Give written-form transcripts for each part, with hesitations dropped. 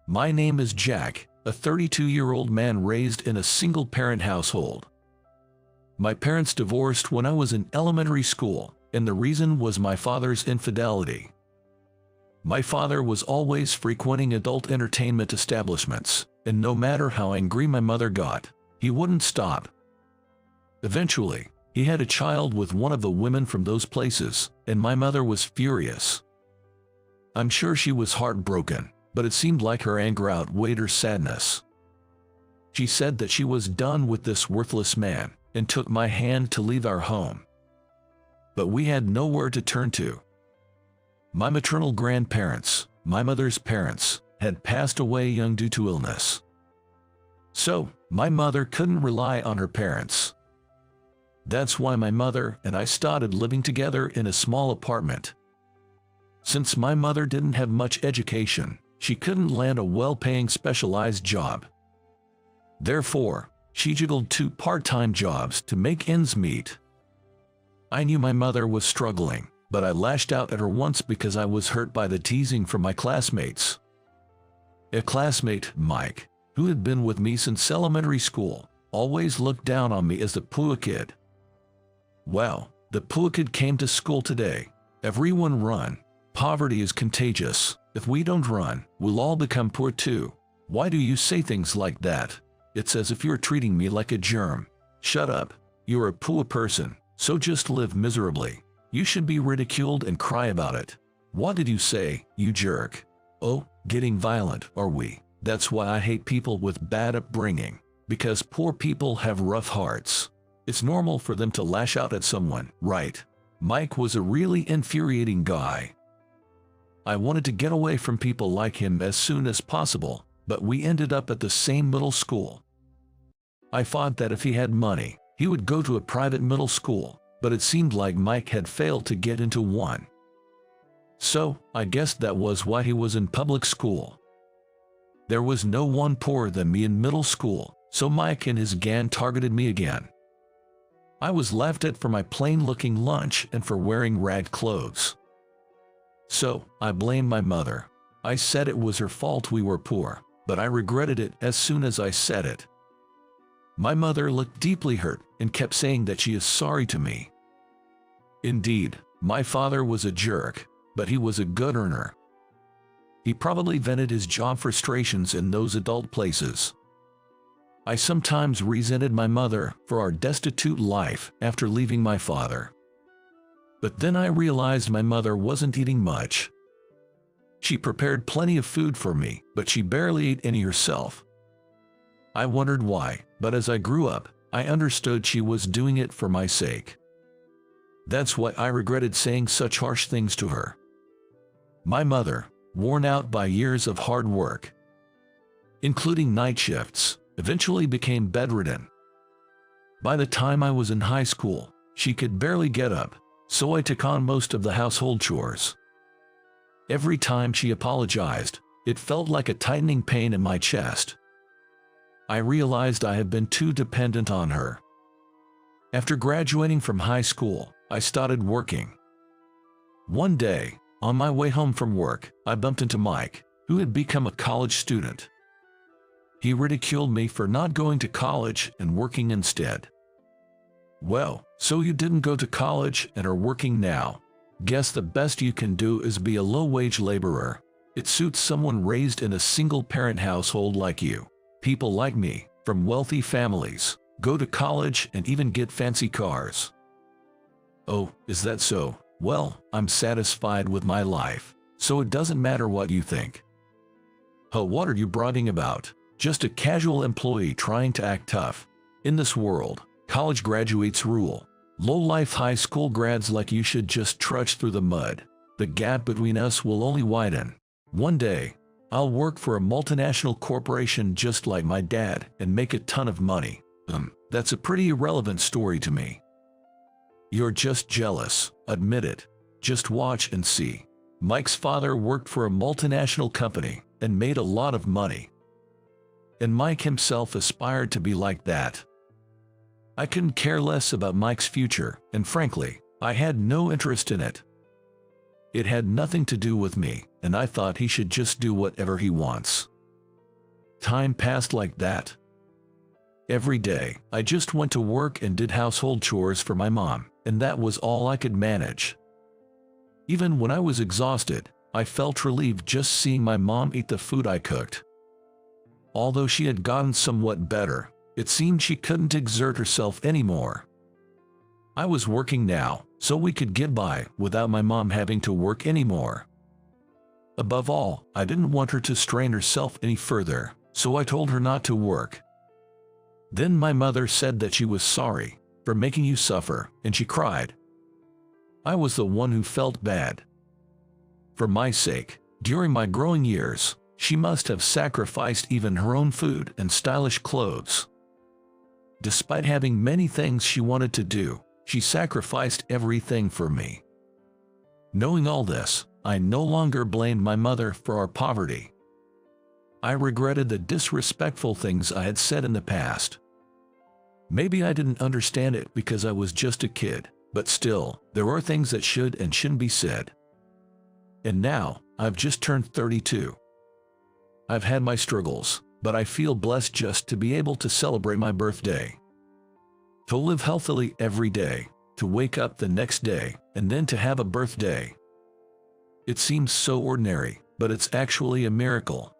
My name is Jack, a 32-year-old man raised in a single-parent household. My parents divorced when I was in elementary school, and the reason was my father's infidelity. My father was always frequenting adult entertainment establishments, and no matter how angry my mother got, he wouldn't stop. Eventually, he had a child with one of the women from those places, and my mother was furious. I'm sure she was heartbroken, but it seemed like her anger outweighed her sadness. She said that she was done with this worthless man, and took my hand to leave our home. But we had nowhere to turn to. My maternal grandparents, my mother's parents, had passed away young due to illness. So, my mother couldn't rely on her parents. That's why my mother and I started living together in a small apartment. Since my mother didn't have much education, she couldn't land a well-paying specialized job. Therefore, she juggled 2 part-time jobs to make ends meet. I knew my mother was struggling, but I lashed out at her once because I was hurt by the teasing from my classmates. A classmate, Mike, who had been with me since elementary school, always looked down on me as the poor kid. Well, the poor kid came to school today. Everyone run. Poverty is contagious. If we don't run, we'll all become poor too. Why do you say things like that? It's as if you're treating me like a germ. Shut up. You're a poor person, so just live miserably. You should be ridiculed and cry about it. What did you say, you jerk? Oh, getting violent, are we? That's why I hate people with bad upbringing. Because poor people have rough hearts. It's normal for them to lash out at someone, right? Mike was a really infuriating guy. I wanted to get away from people like him as soon as possible, but we ended up at the same middle school. I thought that if he had money, he would go to a private middle school, but it seemed like Mike had failed to get into one. So, I guess that was why he was in public school. There was no one poorer than me in middle school, so Mike and his gang targeted me again. I was laughed at for my plain-looking lunch and for wearing ragged clothes. So, I blamed my mother. I said it was her fault we were poor, but I regretted it as soon as I said it. My mother looked deeply hurt and kept saying that she is sorry to me. Indeed, my father was a jerk, but he was a good earner. He probably vented his job frustrations in those adult places. I sometimes resented my mother for our destitute life after leaving my father. But then I realized my mother wasn't eating much. She prepared plenty of food for me, but she barely ate any herself. I wondered why, but as I grew up, I understood she was doing it for my sake. That's why I regretted saying such harsh things to her. My mother, worn out by years of hard work, including night shifts, eventually became bedridden. By the time I was in high school, she could barely get up, so I took on most of the household chores. Every time she apologized, it felt like a tightening pain in my chest. I realized I had been too dependent on her. After graduating from high school, I started working. One day, on my way home from work, I bumped into Mike, who had become a college student. He ridiculed me for not going to college and working instead. Well, so you didn't go to college and are working now. Guess the best you can do is be a low-wage laborer. It suits someone raised in a single-parent household like you. People like me, from wealthy families, go to college and even get fancy cars. Oh, is that so? Well, I'm satisfied with my life, so it doesn't matter what you think. Oh, what are you bragging about? Just a casual employee trying to act tough. In this world, college graduates rule. Low-life high school grads like you should just trudge through the mud. The gap between us will only widen. One day, I'll work for a multinational corporation just like my dad and make a ton of money. That's a pretty irrelevant story to me. You're just jealous, admit it. Just watch and see. Mike's father worked for a multinational company and made a lot of money. And Mike himself aspired to be like that. I couldn't care less about Mike's future, and frankly, I had no interest in it. It had nothing to do with me, and I thought he should just do whatever he wants. Time passed like that. Every day, I just went to work and did household chores for my mom, and that was all I could manage. Even when I was exhausted, I felt relieved just seeing my mom eat the food I cooked. Although she had gotten somewhat better, it seemed she couldn't exert herself anymore. I was working now, so we could get by without my mom having to work anymore. Above all, I didn't want her to strain herself any further, so I told her not to work. Then my mother said that she was sorry for making you suffer, and she cried. I was the one who felt bad. For my sake, during my growing years, she must have sacrificed even her own food and stylish clothes. Despite having many things she wanted to do, she sacrificed everything for me. Knowing all this, I no longer blamed my mother for our poverty. I regretted the disrespectful things I had said in the past. Maybe I didn't understand it because I was just a kid, but still, there are things that should and shouldn't be said. And now, I've just turned 32. I've had my struggles, but I feel blessed just to be able to celebrate my birthday. To live healthily every day, to wake up the next day, and then to have a birthday. It seems so ordinary, but it's actually a miracle.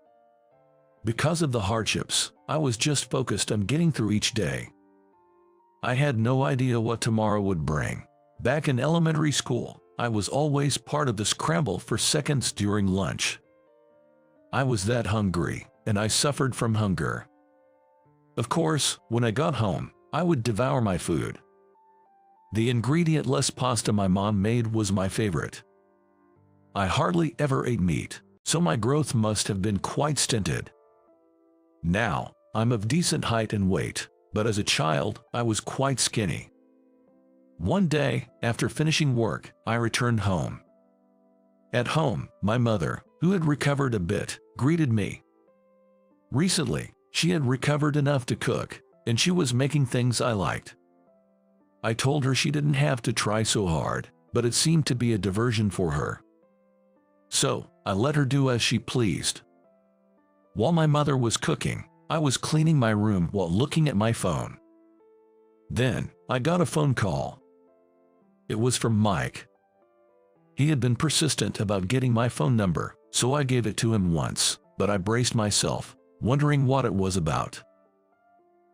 Because of the hardships, I was just focused on getting through each day. I had no idea what tomorrow would bring. Back in elementary school, I was always part of the scramble for seconds during lunch. I was that hungry, and I suffered from hunger. Of course, when I got home, I would devour my food. The ingredient-less pasta my mom made was my favorite. I hardly ever ate meat, so my growth must have been quite stinted. Now, I'm of decent height and weight, but as a child, I was quite skinny. One day, after finishing work, I returned home. At home, my mother, who had recovered a bit, greeted me. Recently, she had recovered enough to cook, and she was making things I liked. I told her she didn't have to try so hard, but it seemed to be a diversion for her. So, I let her do as she pleased. While my mother was cooking, I was cleaning my room while looking at my phone. Then, I got a phone call. It was from Mike. He had been persistent about getting my phone number, so I gave it to him once, but I braced myself, wondering what it was about.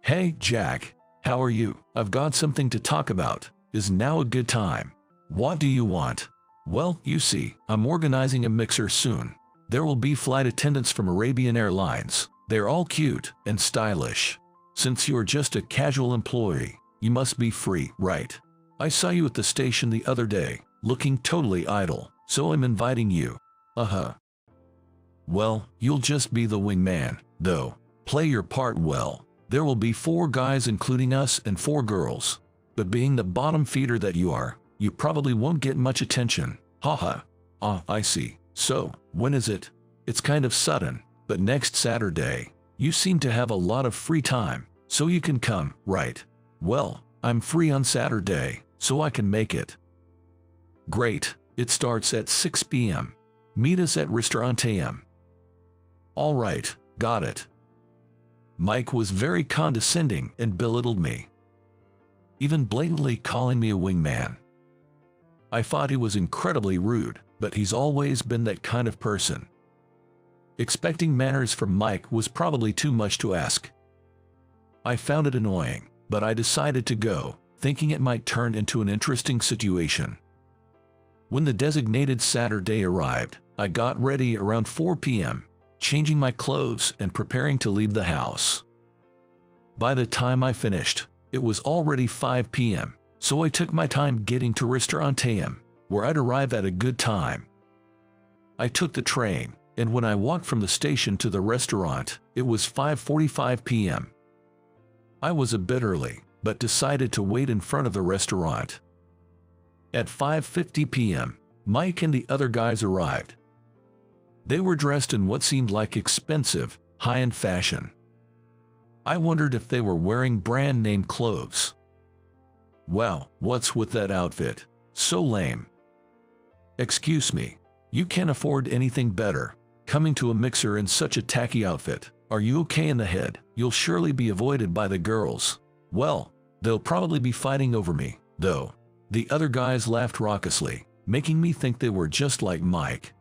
Hey, Jack, how are you? I've got something to talk about. Is now a good time? What do you want? Well, you see, I'm organizing a mixer soon. There will be flight attendants from Arabian Airlines. They're all cute and stylish. Since you're just a casual employee, you must be free, right? I saw you at the station the other day, looking totally idle, so I'm inviting you. Well, you'll just be the wingman, though. Play your part well. There will be 4 guys including us and 4 girls. But being the bottom feeder that you are, you probably won't get much attention. I see. So, when is it? It's kind of sudden, but next Saturday. You seem to have a lot of free time, so you can come, right? Well, I'm free on Saturday, so I can make it. Great, it starts at 6 p.m. Meet us at Restaurant AM. All right, got it. Mike was very condescending and belittled me, even blatantly calling me a wingman. I thought he was incredibly rude, but he's always been that kind of person. Expecting manners from Mike was probably too much to ask. I found it annoying, but I decided to go, thinking it might turn into an interesting situation. When the designated Saturday arrived, I got ready around 4 p.m., changing my clothes and preparing to leave the house. By the time I finished, it was already 5 p.m., so I took my time getting to Restaurant AM, where I'd arrive at a good time. I took the train, and when I walked from the station to the restaurant, it was 5:45 p.m. I was a bit early, but decided to wait in front of the restaurant. At 5:50 p.m., Mike and the other guys arrived. They were dressed in what seemed like expensive, high-end fashion. I wondered if they were wearing brand-name clothes. Wow, what's with that outfit? So lame. Excuse me, you can't afford anything better, coming to a mixer in such a tacky outfit. Are you okay in the head? You'll surely be avoided by the girls. Well, they'll probably be fighting over me, though. The other guys laughed raucously, making me think they were just like Mike.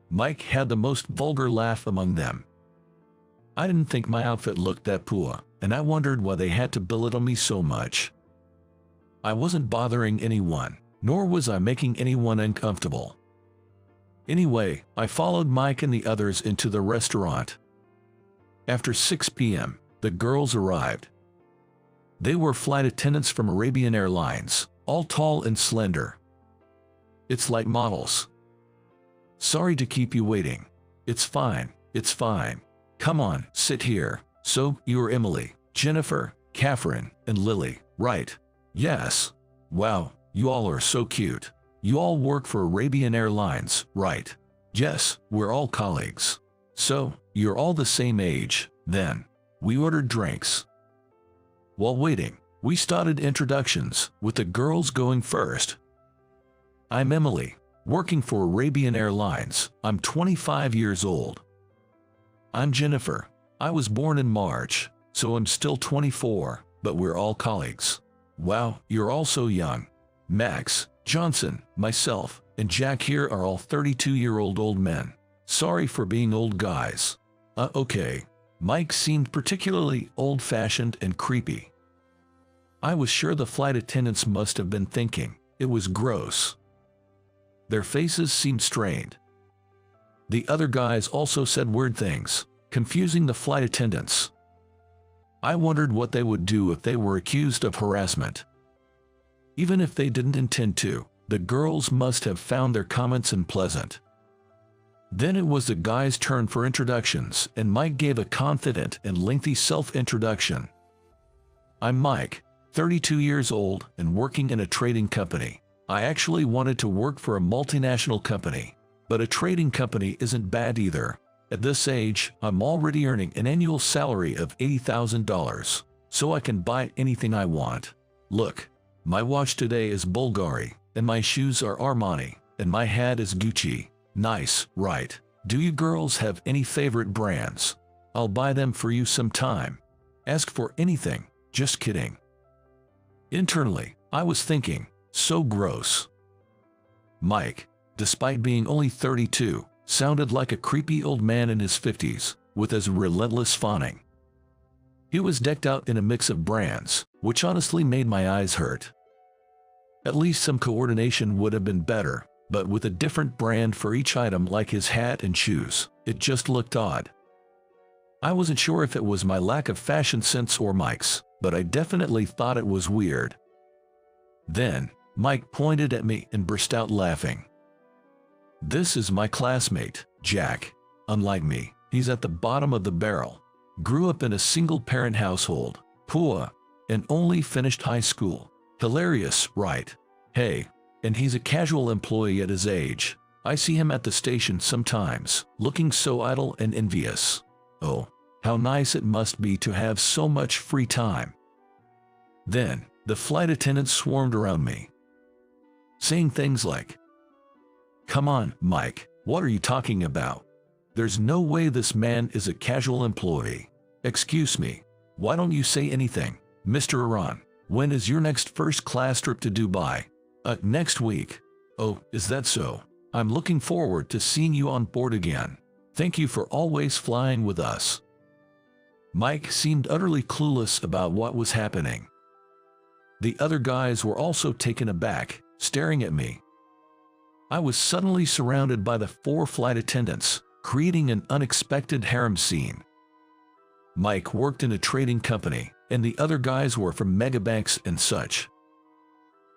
Mike had the most vulgar laugh among them. I didn't think my outfit looked that poor, and I wondered why they had to belittle me so much. I wasn't bothering anyone, nor was I making anyone uncomfortable. Anyway, I followed Mike and the others into the restaurant. After 6 p.m., the girls arrived. They were flight attendants from Arabian Airlines, all tall and slender. It's like models. Sorry to keep you waiting. It's fine, it's fine. Come on, sit here. So, you're Emily, Jennifer, Catherine, and Lily, right? Yes. Wow, you all are so cute. You all work for Arabian Airlines, right? Yes, we're all colleagues. So, you're all the same age, then. We ordered drinks. While waiting, we started introductions, with the girls going first. I'm Emily, working for Arabian Airlines. I'm 25 years old. I'm Jennifer. I was born in March, so I'm still 24, but we're all colleagues. Wow, you're all so young. Max, Johnson, myself, and Jack here are all 32-year-old old men. Sorry for being old guys. Okay. Mike seemed particularly old-fashioned and creepy. I was sure the flight attendants must have been thinking it was gross. Their faces seemed strained. The other guys also said weird things, confusing the flight attendants. I wondered what they would do if they were accused of harassment. Even if they didn't intend to, the girls must have found their comments unpleasant. Then it was the guys' turn for introductions, and Mike gave a confident and lengthy self-introduction. I'm Mike, 32 years old and working in a trading company. I actually wanted to work for a multinational company, but a trading company isn't bad either. At this age, I'm already earning an annual salary of $80,000, so I can buy anything I want. Look, my watch today is Bulgari, and my shoes are Armani, and my hat is Gucci. Nice, right? Do you girls have any favorite brands? I'll buy them for you sometime. Ask for anything, just kidding. Internally, I was thinking, so gross. Mike, despite being only 32, sounded like a creepy old man in his 50s, with his relentless fawning. He was decked out in a mix of brands, which honestly made my eyes hurt. At least some coordination would have been better, but with a different brand for each item like his hat and shoes, it just looked odd. I wasn't sure if it was my lack of fashion sense or Mike's, but I definitely thought it was weird. Then, Mike pointed at me and burst out laughing. This is my classmate, Jack. Unlike me, he's at the bottom of the barrel. Grew up in a single-parent household, poor, and only finished high school. Hilarious, right? Hey, and he's a casual employee at his age. I see him at the station sometimes, looking so idle and envious. Oh, how nice it must be to have so much free time. Then, the flight attendants swarmed around me, saying things like, "Come on, Mike, what are you talking about? There's no way this man is a casual employee. Excuse me, why don't you say anything, Mr. Iran? When is your next first-class trip to Dubai?" Next week." "Oh, is that so? I'm looking forward to seeing you on board again. Thank you for always flying with us." Mike seemed utterly clueless about what was happening. The other guys were also taken aback, staring at me. I was suddenly surrounded by the 4 flight attendants, creating an unexpected harem scene. Mike worked in a trading company, and the other guys were from megabanks and such.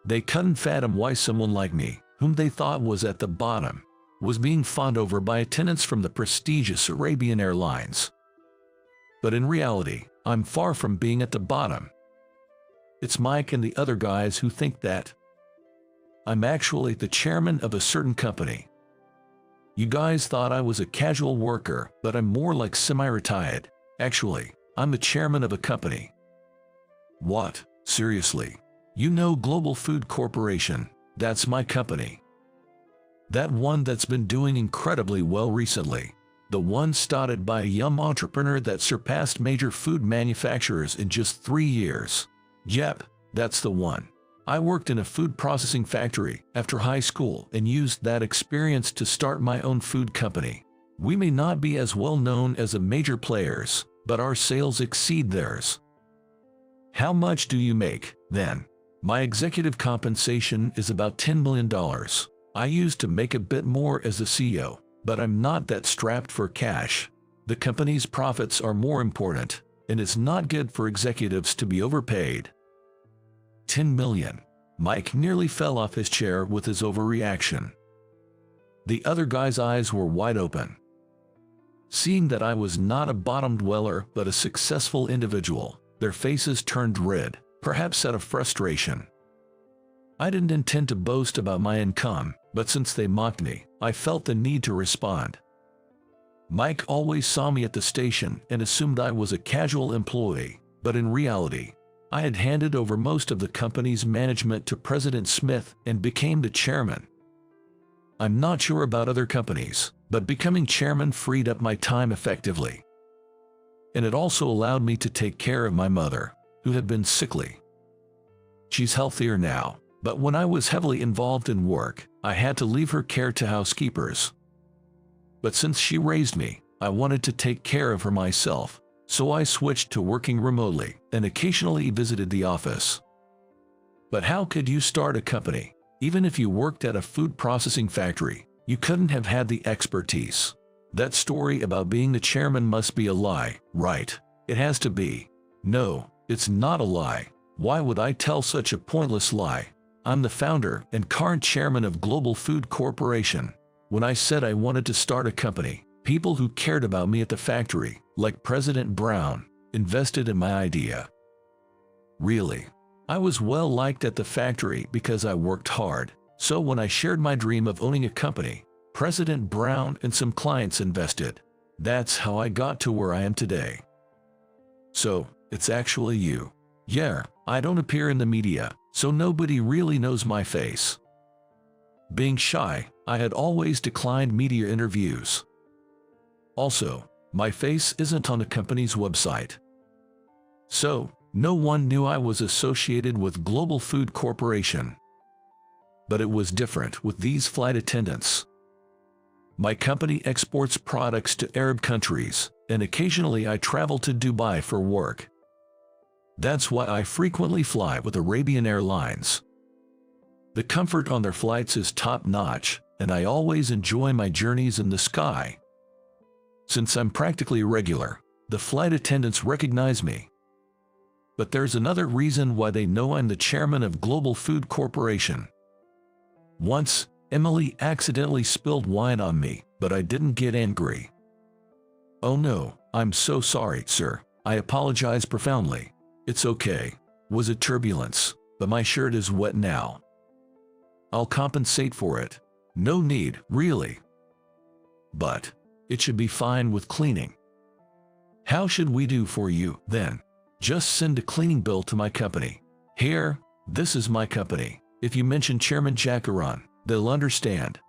They couldn't fathom why someone like me, whom they thought was at the bottom, was being fawned over by attendants from the prestigious Arabian Airlines. But in reality, I'm far from being at the bottom. It's Mike and the other guys who think that. I'm actually the chairman of a certain company. You guys thought I was a casual worker, but I'm more like semi-retired. Actually, I'm the chairman of a company. What? Seriously? You know Global Food Corporation? That's my company. That one that's been doing incredibly well recently. The one started by a young entrepreneur that surpassed major food manufacturers in just 3 years. Yep, that's the one. I worked in a food processing factory after high school and used that experience to start my own food company. We may not be as well known as the major players, but our sales exceed theirs. How much do you make, then? My executive compensation is about $10 million. I used to make a bit more as a CEO, but I'm not that strapped for cash. The company's profits are more important, and it's not good for executives to be overpaid. 10 million. Mike nearly fell off his chair with his overreaction. The other guy's eyes were wide open. Seeing that I was not a bottom dweller but a successful individual, their faces turned red, perhaps out of frustration. I didn't intend to boast about my income, but since they mocked me, I felt the need to respond. Mike always saw me at the station and assumed I was a casual employee, but in reality, I had handed over most of the company's management to President Smith and became the chairman. I'm not sure about other companies, but becoming chairman freed up my time effectively. And it also allowed me to take care of my mother, who had been sickly. She's healthier now, but when I was heavily involved in work, I had to leave her care to housekeepers. But since she raised me, I wanted to take care of her myself, so I switched to working remotely and occasionally visited the office. But how could you start a company? Even if you worked at a food processing factory, you couldn't have had the expertise. That story about being the chairman must be a lie, right? It has to be. No, it's not a lie. Why would I tell such a pointless lie? I'm the founder and current chairman of Global Food Corporation. When I said I wanted to start a company, people who cared about me at the factory, like President Brown, invested in my idea. Really, I was well liked at the factory because I worked hard, so when I shared my dream of owning a company, President Brown and some clients invested. That's how I got to where I am today. So, it's actually you. Yeah, I don't appear in the media, so nobody really knows my face. Being shy, I had always declined media interviews. Also, my face isn't on the company's website. So, no one knew I was associated with Global Food Corporation. But it was different with these flight attendants. My company exports products to Arab countries, and occasionally I travel to Dubai for work. That's why I frequently fly with Arabian Airlines. The comfort on their flights is top-notch, and I always enjoy my journeys in the sky. Since I'm practically regular, the flight attendants recognize me. But there's another reason why they know I'm the chairman of Global Food Corporation. Once, Emily accidentally spilled wine on me, but I didn't get angry. Oh no, I'm so sorry, sir. I apologize profoundly. It's okay. Was it turbulence? But my shirt is wet now. I'll compensate for it. No need, really. But it should be fine with cleaning. How should we do for you, then? Just send a cleaning bill to my company. Here, this is my company. If you mention Chairman Jackaron, they'll understand.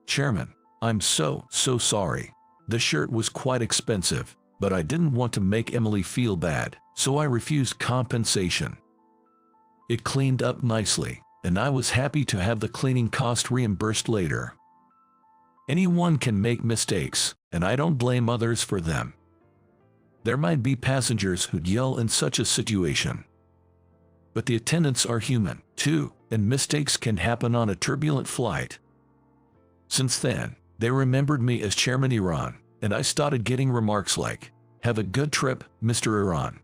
Chairman, I'm so sorry. The shirt was quite expensive, but I didn't want to make Emily feel bad, so I refused compensation. It cleaned up nicely, and I was happy to have the cleaning cost reimbursed later. Anyone can make mistakes, and I don't blame others for them. There might be passengers who'd yell in such a situation. But the attendants are human, too, and mistakes can happen on a turbulent flight. Since then, they remembered me as Chairman Iran, and I started getting remarks like, "Have a good trip, Mr. Iran."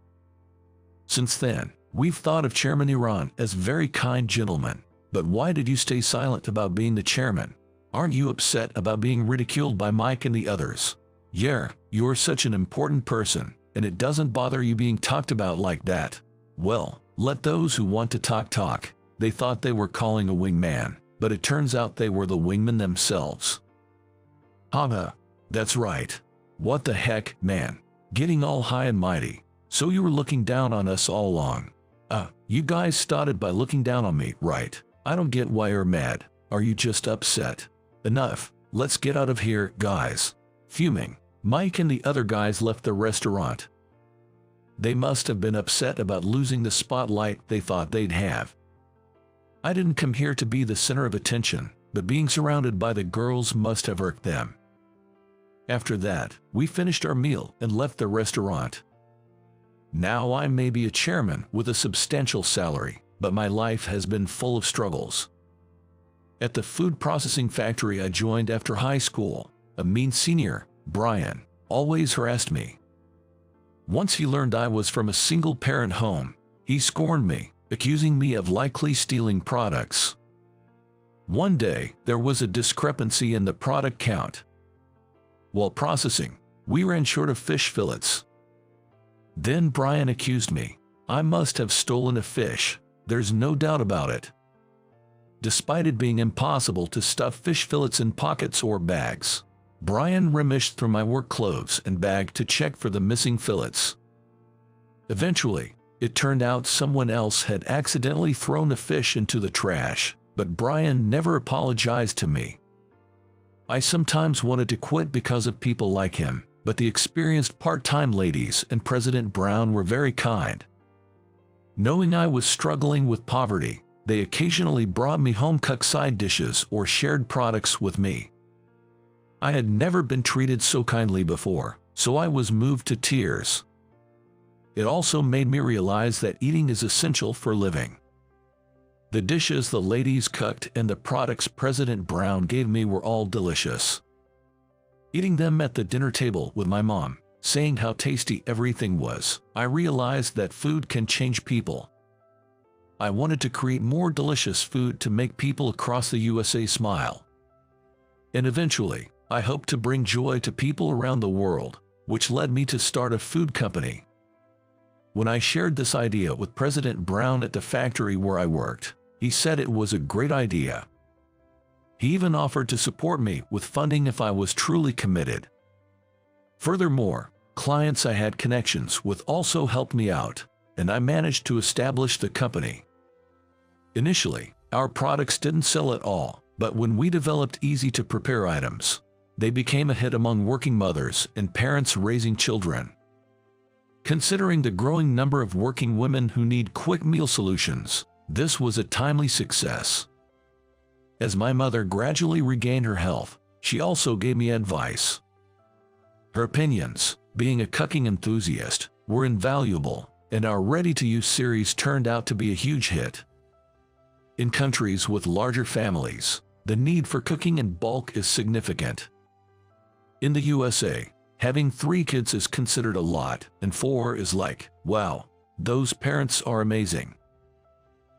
Since then, we've thought of Chairman Iran as very kind gentleman. But why did you stay silent about being the chairman? Aren't you upset about being ridiculed by Mike and the others? Yeah, you're such an important person, and it doesn't bother you being talked about like that. Well, let those who want to talk. They thought they were calling a wingman, but it turns out they were the wingmen themselves. Haha, that's right. What the heck, man? Getting all high and mighty. So you were looking down on us all along. You guys started by looking down on me, right? I don't get why you're mad. Are you just upset? Enough. Let's get out of here, guys. Fuming, Mike and the other guys left the restaurant. They must have been upset about losing the spotlight they thought they'd have. I didn't come here to be the center of attention, but being surrounded by the girls must have irked them. After that, we finished our meal and left the restaurant. Now I may be a chairman with a substantial salary, but my life has been full of struggles. At the food processing factory I joined after high school, a mean senior, Brian, always harassed me. Once he learned I was from a single-parent home, he scorned me, accusing me of likely stealing products. One day, there was a discrepancy in the product count. While processing, we ran short of fish fillets. Then Brian accused me. I must have stolen a fish, there's no doubt about it. Despite it being impossible to stuff fish fillets in pockets or bags, Brian rummaged through my work clothes and bag to check for the missing fillets. Eventually, it turned out someone else had accidentally thrown the fish into the trash, but Brian never apologized to me. I sometimes wanted to quit because of people like him, but the experienced part-time ladies and President Brown were very kind. Knowing I was struggling with poverty, they occasionally brought me home-cooked side dishes or shared products with me. I had never been treated so kindly before, so I was moved to tears. It also made me realize that eating is essential for living. The dishes the ladies cooked and the products President Brown gave me were all delicious. Eating them at the dinner table with my mom, saying how tasty everything was, I realized that food can change people. I wanted to create more delicious food to make people across the USA smile. And eventually, I hoped to bring joy to people around the world, which led me to start a food company. When I shared this idea with President Brown at the factory where I worked, he said it was a great idea. He even offered to support me with funding if I was truly committed. Furthermore, clients I had connections with also helped me out, and I managed to establish the company. Initially, our products didn't sell at all, but when we developed easy-to-prepare items, they became a hit among working mothers and parents raising children. Considering the growing number of working women who need quick meal solutions, this was a timely success. As my mother gradually regained her health, she also gave me advice. Her opinions, being a cooking enthusiast, were invaluable, and our ready-to-use series turned out to be a huge hit. In countries with larger families, the need for cooking in bulk is significant. In the USA, having 3 kids is considered a lot, and 4 is like, wow, those parents are amazing.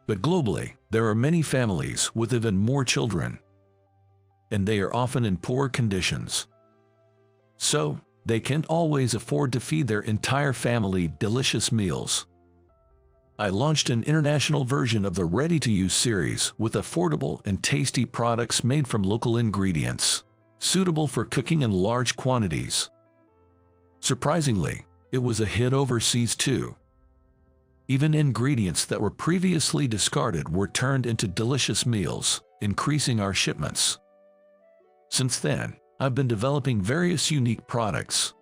But globally, there are many families with even more children, and they are often in poor conditions. So, they can't always afford to feed their entire family delicious meals. I launched an international version of the ready-to-use series with affordable and tasty products made from local ingredients, suitable for cooking in large quantities. Surprisingly, it was a hit overseas too. Even ingredients that were previously discarded were turned into delicious meals, increasing our shipments. Since then, I've been developing various unique products.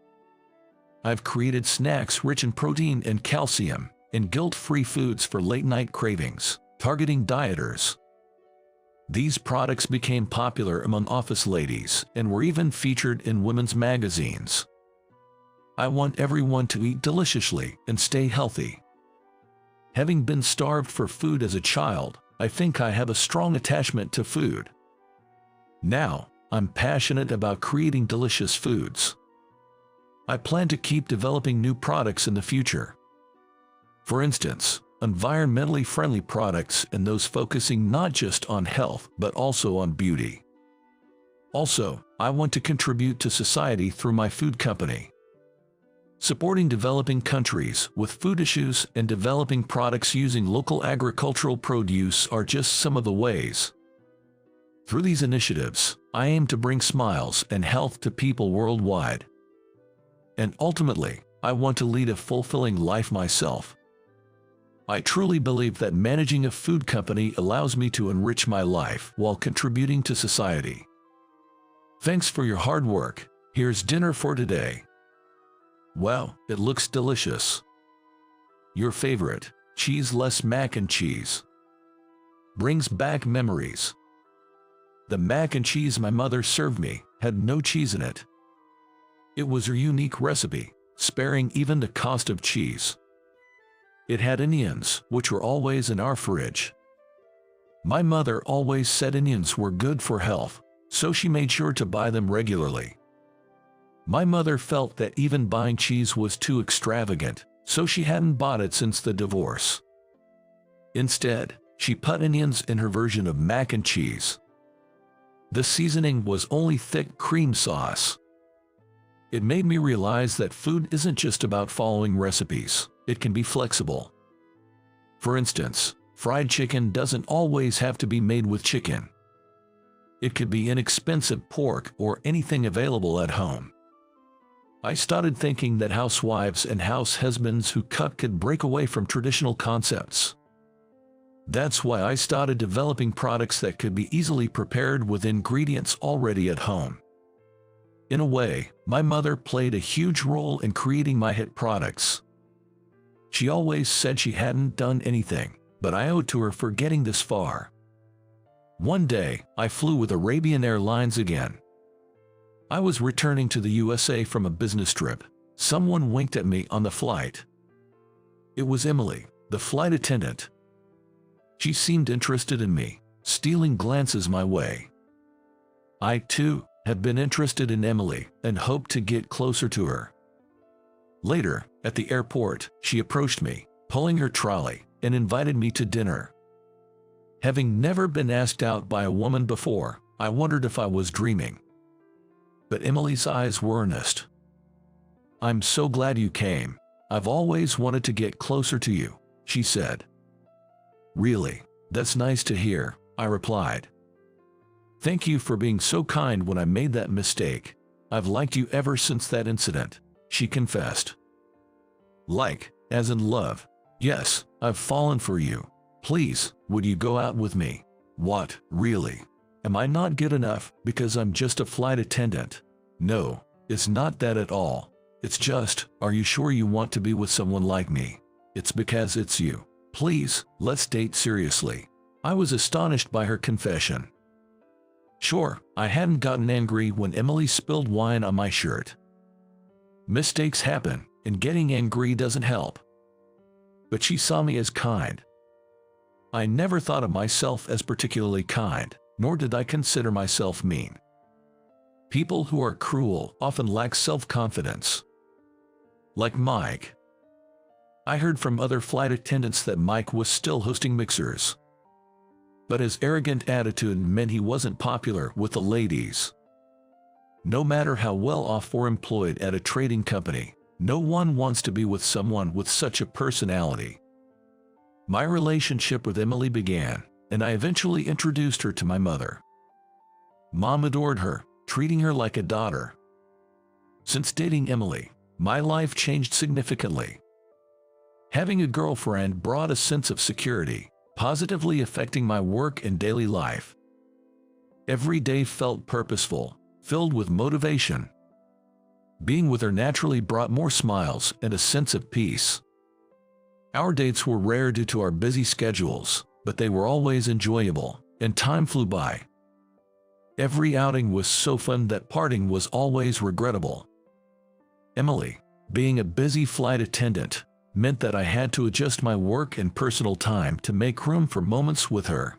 I've created snacks rich in protein and calcium, and guilt-free foods for late-night cravings, targeting dieters. These products became popular among office ladies and were even featured in women's magazines. I want everyone to eat deliciously and stay healthy. Having been starved for food as a child, I think I have a strong attachment to food. Now, I'm passionate about creating delicious foods. I plan to keep developing new products in the future. For instance, environmentally friendly products and those focusing not just on health but also on beauty. Also, I want to contribute to society through my food company. Supporting developing countries with food issues and developing products using local agricultural produce are just some of the ways. Through these initiatives, I aim to bring smiles and health to people worldwide. And ultimately, I want to lead a fulfilling life myself. I truly believe that managing a food company allows me to enrich my life while contributing to society. Thanks for your hard work, Here's dinner for today. Wow, it looks delicious. Your favorite, cheese-less mac and cheese. Brings back memories. The mac and cheese my mother served me had no cheese in it. It was her unique recipe, sparing even the cost of cheese. It had onions, which were always in our fridge. My mother always said onions were good for health, so she made sure to buy them regularly. My mother felt that even buying cheese was too extravagant, so she hadn't bought it since the divorce. Instead, she put onions in her version of mac and cheese. The seasoning was only thick cream sauce. It made me realize that food isn't just about following recipes, it can be flexible. For instance, fried chicken doesn't always have to be made with chicken. It could be inexpensive pork or anything available at home. I started thinking that housewives and house husbands who cook could break away from traditional concepts. That's why I started developing products that could be easily prepared with ingredients already at home. In a way, my mother played a huge role in creating my hit products. She always said she hadn't done anything, but I owed to her for getting this far. One day, I flew with Arabian Airlines again. I was returning to the USA from a business trip. Someone winked at me on the flight. It was Emily, the flight attendant. She seemed interested in me, stealing glances my way. I, too, had been interested in Emily and hoped to get closer to her. Later, at the airport, she approached me, pulling her trolley, and invited me to dinner. Having never been asked out by a woman before, I wondered if I was dreaming. But Emily's eyes were earnest. "I'm so glad you came. I've always wanted to get closer to you," she said. "Really? That's nice to hear," I replied. "Thank you for being so kind when I made that mistake. I've liked you ever since that incident," she confessed. "Like, as in love? Yes, I've fallen for you. Please, would you go out with me?" "What, really? Am I not good enough because I'm just a flight attendant?" "No, it's not that at all. It's just, are you sure you want to be with someone like me? It's because it's you. Please, let's date seriously." I was astonished by her confession. Sure, I hadn't gotten angry when Emily spilled wine on my shirt. Mistakes happen, and getting angry doesn't help. But she saw me as kind. I never thought of myself as particularly kind, nor did I consider myself mean. People who are cruel often lack self-confidence. Like Mike. I heard from other flight attendants that Mike was still hosting mixers. But his arrogant attitude meant he wasn't popular with the ladies. No matter how well off or employed at a trading company, no one wants to be with someone with such a personality. My relationship with Emily began, and I eventually introduced her to my mother. Mom adored her, treating her like a daughter. Since dating Emily, my life changed significantly. Having a girlfriend brought a sense of security, positively affecting my work and daily life. Every day felt purposeful, filled with motivation. Being with her naturally brought more smiles and a sense of peace. Our dates were rare due to our busy schedules, but they were always enjoyable, and time flew by. Every outing was so fun that parting was always regrettable. Emily, being a busy flight attendant, meant that I had to adjust my work and personal time to make room for moments with her.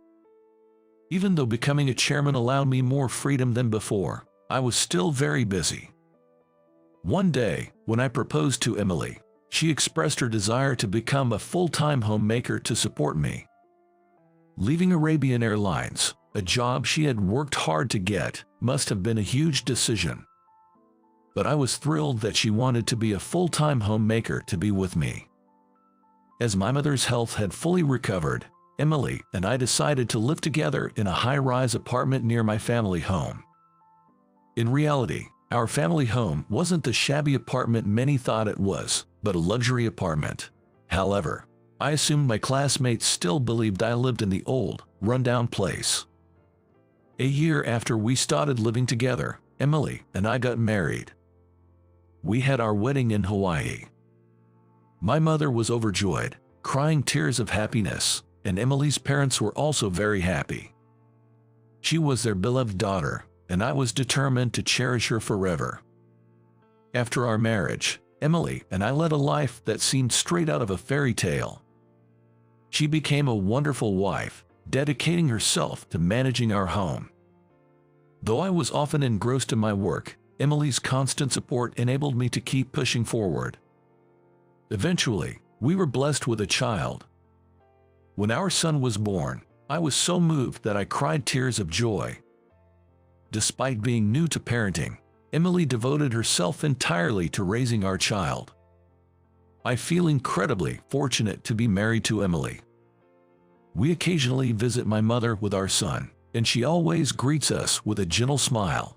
Even though becoming a chairman allowed me more freedom than before, I was still very busy. One day, when I proposed to Emily, she expressed her desire to become a full-time homemaker to support me. Leaving Arabian Airlines, a job she had worked hard to get, must have been a huge decision. But I was thrilled that she wanted to be a full-time homemaker to be with me. As my mother's health had fully recovered, Emily and I decided to live together in a high-rise apartment near my family home. In reality, our family home wasn't the shabby apartment many thought it was, but a luxury apartment. However, I assumed my classmates still believed I lived in the old, run-down place. A year after we started living together, Emily and I got married. We had our wedding in Hawaii. My mother was overjoyed, crying tears of happiness, and Emily's parents were also very happy. She was their beloved daughter, and I was determined to cherish her forever. After our marriage, Emily and I led a life that seemed straight out of a fairy tale. She became a wonderful wife, dedicating herself to managing our home. Though I was often engrossed in my work, Emily's constant support enabled me to keep pushing forward. Eventually, we were blessed with a child. When our son was born, I was so moved that I cried tears of joy. Despite being new to parenting, Emily devoted herself entirely to raising our child. I feel incredibly fortunate to be married to Emily. We occasionally visit my mother with our son, and she always greets us with a gentle smile.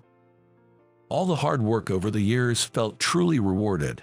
All the hard work over the years felt truly rewarded.